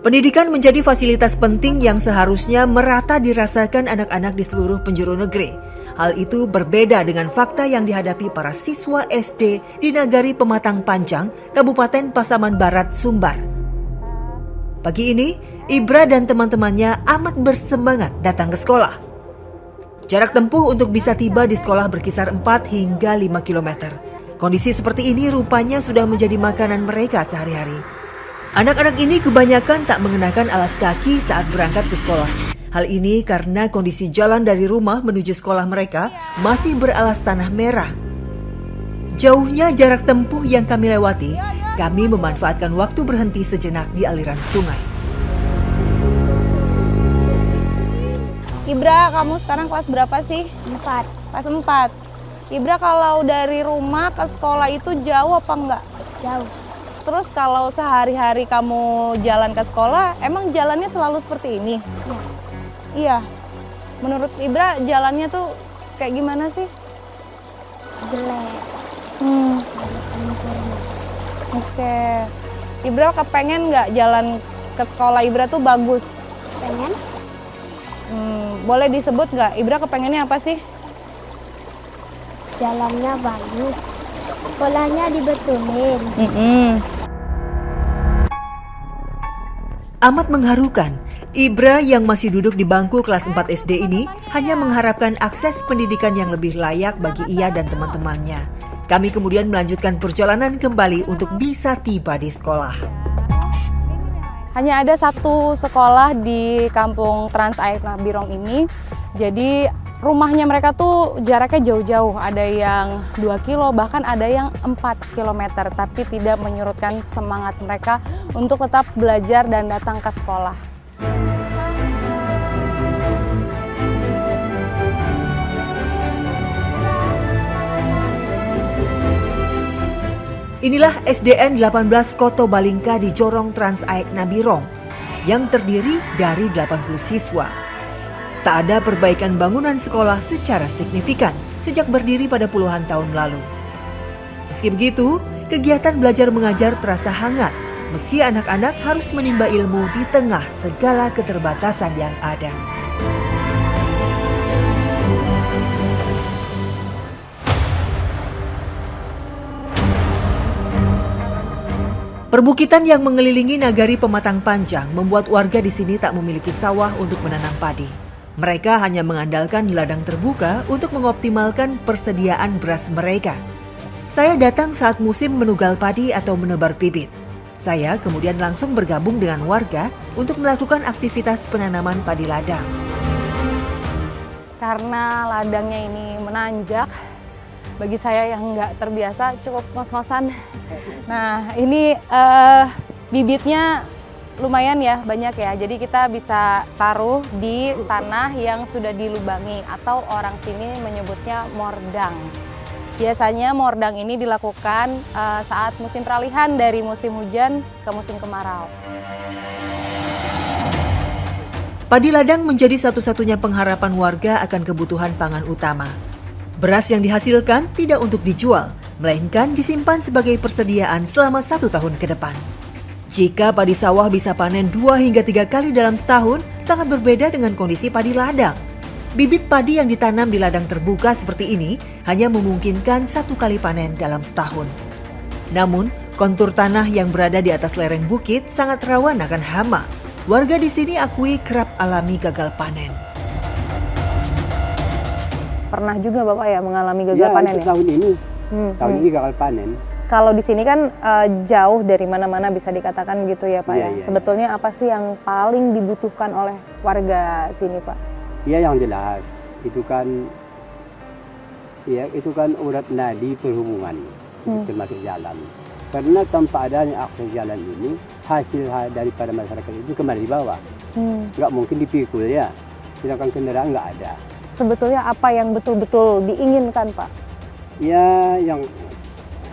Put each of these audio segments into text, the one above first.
Pendidikan menjadi fasilitas penting yang seharusnya merata dirasakan anak-anak di seluruh penjuru negeri. Hal itu berbeda dengan fakta yang dihadapi para siswa SD di Nagari Pematang Panjang, Kabupaten Pasaman Barat, Sumbar. Pagi ini, Ibra dan teman-temannya amat bersemangat datang ke sekolah. Jarak tempuh untuk bisa tiba di sekolah berkisar 4 hingga 5 km. Kondisi seperti ini rupanya sudah menjadi makanan mereka sehari-hari. Anak-anak ini kebanyakan tak mengenakan alas kaki saat berangkat ke sekolah. Hal ini karena kondisi jalan dari rumah menuju sekolah mereka masih beralas tanah merah. Jauhnya jarak tempuh yang kami lewati, kami memanfaatkan waktu berhenti sejenak di aliran sungai. Ibra, kamu sekarang kelas berapa sih? 4. Kelas 4. Ibra, kalau dari rumah ke sekolah itu jauh apa enggak? Jauh. Terus kalau sehari-hari kamu jalan ke sekolah, emang jalannya selalu seperti ini? Ya. Iya. Menurut Ibra, jalannya tuh kayak gimana sih? Jelek. Oke. Ibra kepengen nggak jalan ke sekolah Ibra tuh bagus? Pengen? Boleh disebut nggak? Ibra kepengennya apa sih? Jalannya bagus. Sekolahnya dibetulin. Amat mengharukan, Ibra yang masih duduk di bangku kelas 4 SD ini hanya mengharapkan akses pendidikan yang lebih layak bagi ia dan teman-temannya. Kami kemudian melanjutkan perjalanan kembali untuk bisa tiba di sekolah. Hanya ada satu sekolah di kampung Trans Air Nabirong ini. Jadi rumahnya mereka tuh jaraknya jauh-jauh. Ada yang 2 kilo, bahkan ada yang 4 kilometer. Tapi tidak menyurutkan semangat mereka untuk tetap belajar dan datang ke sekolah. Inilah SDN 18 Koto Balingka di Jorong Trans Aek Nabirong yang terdiri dari 80 siswa. Tak ada perbaikan bangunan sekolah secara signifikan sejak berdiri pada puluhan tahun lalu. Meski begitu, kegiatan belajar mengajar terasa hangat meski anak-anak harus menimba ilmu di tengah segala keterbatasan yang ada. Perbukitan yang mengelilingi Nagari Pematang Panjang membuat warga di sini tak memiliki sawah untuk menanam padi. Mereka hanya mengandalkan ladang terbuka untuk mengoptimalkan persediaan beras mereka. Saya datang saat musim menugal padi atau menebar bibit. Saya kemudian langsung bergabung dengan warga untuk melakukan aktivitas penanaman padi ladang. Karena ladangnya ini menanjak, bagi saya yang nggak terbiasa cukup ngos-ngosan. Nah ini bibitnya lumayan ya, banyak ya. Jadi kita bisa taruh di tanah yang sudah dilubangi atau orang sini menyebutnya mordang. Biasanya mordang ini dilakukan saat musim peralihan dari musim hujan ke musim kemarau. Padi ladang menjadi satu-satunya pengharapan warga akan kebutuhan pangan utama. Beras yang dihasilkan tidak untuk dijual, melainkan disimpan sebagai persediaan selama 1 tahun ke depan. Jika padi sawah bisa panen 2 hingga 3 kali dalam setahun, sangat berbeda dengan kondisi padi ladang. Bibit padi yang ditanam di ladang terbuka seperti ini hanya memungkinkan 1 kali panen dalam setahun. Namun, kontur tanah yang berada di atas lereng bukit sangat rawan akan hama. Warga di sini akui kerap alami gagal panen. Pernah juga Bapak ya mengalami gagal panen ya? Tahun ini. Tahun ini gagal panen. Kalau di sini kan jauh dari mana-mana bisa dikatakan gitu ya Pak ya. Sebetulnya apa sih yang paling dibutuhkan oleh warga sini Pak? Ya yang jelas itu kan urat nadi perhubungan termasuk jalan. Karena tanpa adanya akses jalan ini hasil daripada masyarakat itu kembali di bawah. Nggak mungkin dipikul ya. Sedangkan kendaraan nggak ada. Sebetulnya apa yang betul-betul diinginkan Pak? Ya yang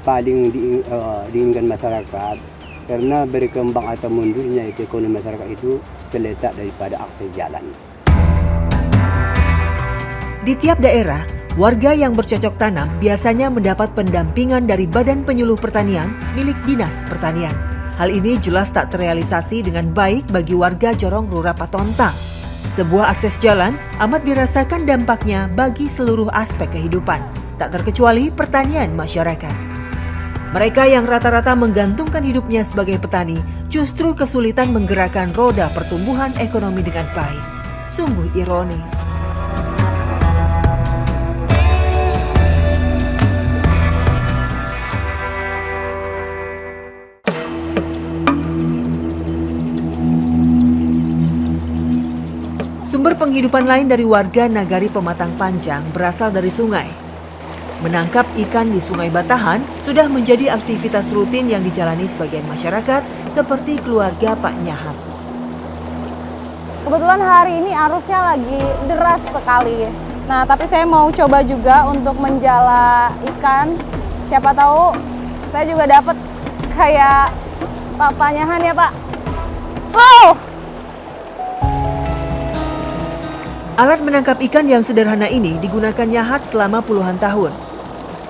paling diinginkan masyarakat karena berkembang atau mundurnya itu ekonomi masyarakat itu terletak daripada akses jalan. Di tiap daerah, warga yang bercocok tanam biasanya mendapat pendampingan dari Badan Penyuluh Pertanian milik Dinas Pertanian. Hal ini jelas tak terrealisasi dengan baik bagi warga Jorong Rura Patontang. Sebuah akses jalan amat dirasakan dampaknya bagi seluruh aspek kehidupan, tak terkecuali pertanian masyarakat. Mereka yang rata-rata menggantungkan hidupnya sebagai petani justru kesulitan menggerakkan roda pertumbuhan ekonomi dengan baik. Sungguh ironi. Sumber penghidupan lain dari warga Nagari Pematang Panjang berasal dari sungai. Menangkap ikan di Sungai Batahan sudah menjadi aktivitas rutin yang dijalani sebagian masyarakat seperti keluarga Pak Nyahat. Kebetulan hari ini arusnya lagi deras sekali. Nah, tapi saya mau coba juga untuk menjala ikan. Siapa tahu saya juga dapat kayak Pak Nyahan ya, Pak. Wow! Alat menangkap ikan yang sederhana ini digunakan Nyahat selama puluhan tahun.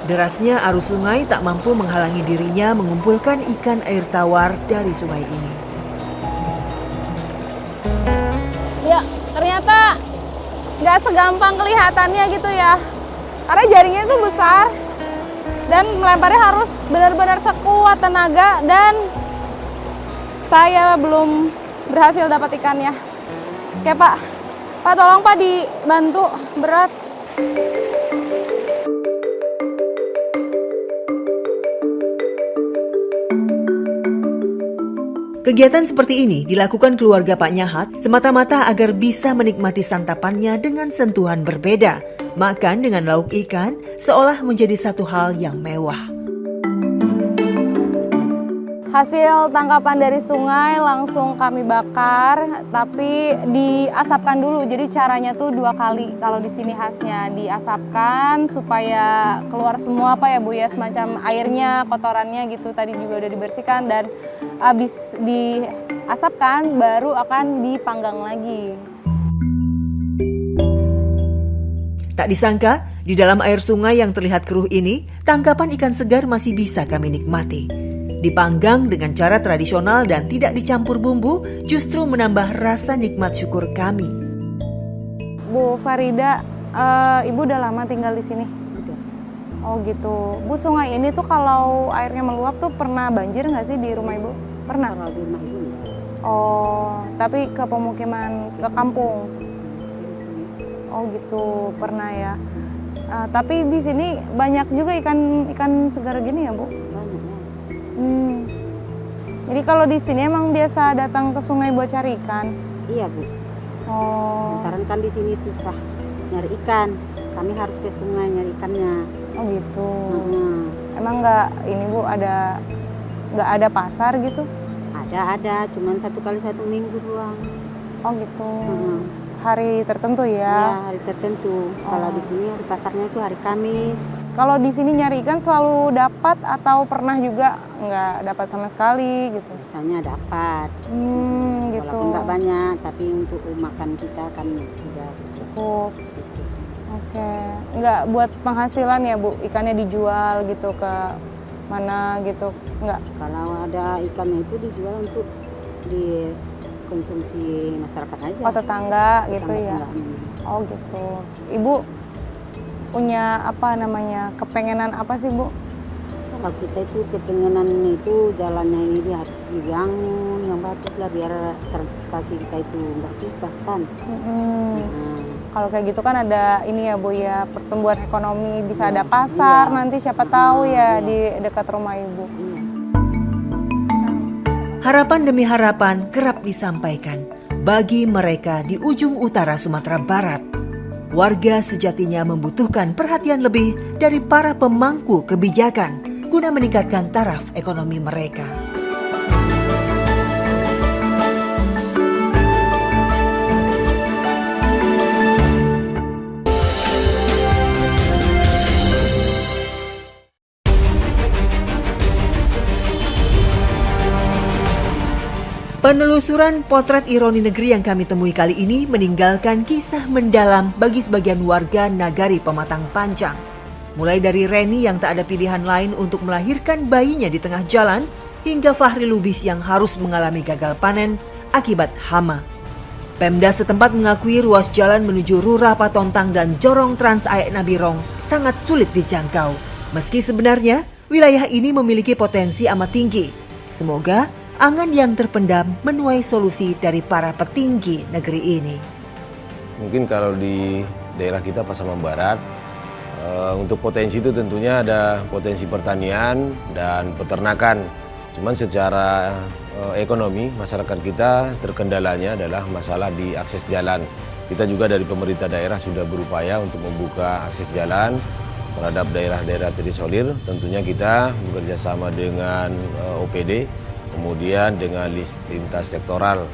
Derasnya arus sungai tak mampu menghalangi dirinya mengumpulkan ikan air tawar dari sungai ini. Ya, ternyata nggak segampang kelihatannya gitu ya. Karena jaringnya itu besar dan melemparnya harus benar-benar sekuat tenaga dan saya belum berhasil dapat ikannya. Oke, Pak. Pak, tolong Pak dibantu, berat. Kegiatan seperti ini dilakukan keluarga Pak Nyahat semata-mata agar bisa menikmati santapannya dengan sentuhan berbeda. Makan dengan lauk ikan seolah menjadi satu hal yang mewah. Hasil tangkapan dari sungai langsung kami bakar, tapi diasapkan dulu. Jadi caranya tuh 2 kali. Kalau di sini khasnya diasapkan supaya keluar semua apa ya Bu ya, semacam airnya, kotorannya gitu. Tadi juga udah dibersihkan dan habis diasapkan baru akan dipanggang lagi. Tak disangka, di dalam air sungai yang terlihat keruh ini, tangkapan ikan segar masih bisa kami nikmati. Dipanggang dengan cara tradisional dan tidak dicampur bumbu, justru menambah rasa nikmat syukur kami. Bu Farida, Ibu udah lama tinggal di sini? Oh gitu. Bu, sungai ini tuh kalau airnya meluap tuh pernah banjir nggak sih di rumah Ibu? Pernah? Kalau di rumah ibu ya. Oh, tapi ke pemukiman, ke kampung? Oh gitu, pernah ya. Tapi di sini banyak juga ikan segar gini ya Bu? Banyak ya. Jadi kalau di sini emang biasa datang ke sungai buat cari ikan? Iya Bu. Oh. Lantaran kan di sini susah nyari ikan. Kami harus ke sungai nyari ikannya. Oh gitu. Hmm. Emang nggak ini Bu nggak ada pasar gitu? Ada, cuman 1 kali 1 minggu doang. Oh gitu. Hmm. Hari tertentu Ya, ya? hari tertentu. Kalau di sini hari pasarnya itu hari Kamis. Kalau di sini nyari ikan selalu dapat atau pernah juga nggak dapat sama sekali gitu? Biasanya dapat. Gitu. Walaupun nggak banyak, tapi untuk makan kita kan udah Cukup. Oke. Nggak buat penghasilan ya Bu? Ikannya dijual gitu ke mana gitu? Nggak? Kalau ada ikannya itu dijual untuk dikonsumsi masyarakat aja. Oh tetangga gitu ya? Tetangga-tetangga. Oh gitu. Ibu punya apa namanya kepengenan apa sih Bu? Kalau kita itu kepengenan itu jalannya ini dia harus dibangun yang bagus lah biar transportasi kita itu nggak susah kan. Kalau kayak gitu kan ada ini ya Bu ya, pertumbuhan ekonomi, bisa ada pasar nanti siapa tahu ya di dekat rumah Ibu. Harapan demi harapan kerap disampaikan bagi mereka di ujung utara Sumatera Barat. Warga sejatinya membutuhkan perhatian lebih dari para pemangku kebijakan guna meningkatkan taraf ekonomi mereka. Penelusuran potret ironi negeri yang kami temui kali ini meninggalkan kisah mendalam bagi sebagian warga Nagari Pematang Panjang. Mulai dari Reni yang tak ada pilihan lain untuk melahirkan bayinya di tengah jalan, hingga Fahri Lubis yang harus mengalami gagal panen akibat hama. Pemda setempat mengakui ruas jalan menuju Rurah Patontang dan Jorong Trans Aek Nabirong sangat sulit dijangkau. Meski sebenarnya wilayah ini memiliki potensi amat tinggi. Semoga angan yang terpendam menuai solusi dari para petinggi negeri ini. Mungkin kalau di daerah kita Pasaman Barat, untuk potensi itu tentunya ada potensi pertanian dan peternakan. Cuman secara ekonomi masyarakat kita terkendalanya adalah masalah di akses jalan. Kita juga dari pemerintah daerah sudah berupaya untuk membuka akses jalan terhadap daerah-daerah terisolir. Tentunya kita bekerja sama dengan OPD, kemudian dengan lintas sektoral.